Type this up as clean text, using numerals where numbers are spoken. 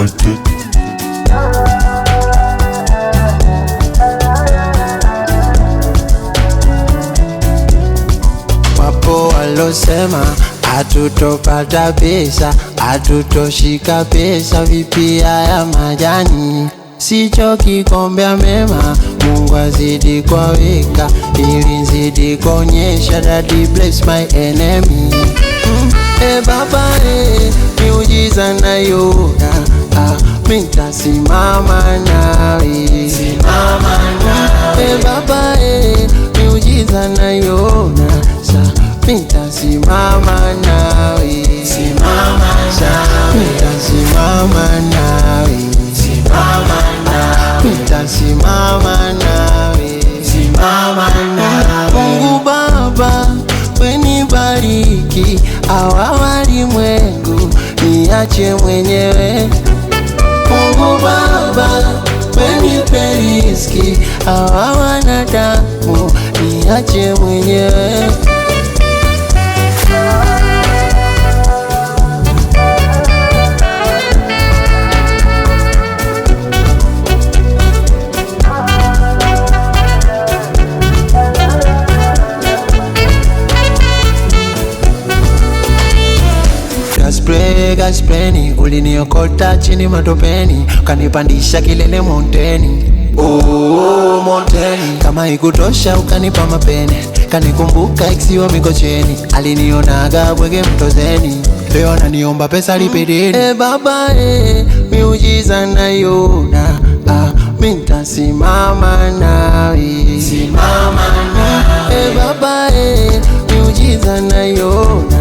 wanted. Wapo walosema hatutopata pesa, hatutoshika pesa, vipi haya majani? Sicho kikombea mema, Mungu azidi kwa weka, ili nzidi kuonyesha that he bless my enemy. Baba miujiza nayona, mitasimama nawe, simama nawe. Baba miujiza nayona, mitasimama nawe, simama nawe. Mitasimama nawe, simama nawe. Mitasimama nawe, simama nawe. Mungu Baba wenibariki, hawa walimwengu niache mwenyewe. Mungu Baba wenipe riziki, hawa wanadamu niache mwenyewe. Gaspleni, uliniokota chini matopeni, ukanipandisha kilele monteni. Oh, monteni. Kama ikutosha ukanipa mapene, kanikumbuka exiwa Mikocheni. Alinionaga bwege mtozeni, leo ananiomba pesa lipedeni. Baba miujiza nayona, mitasimama nawe, simama nawe. Baba miujiza nayona,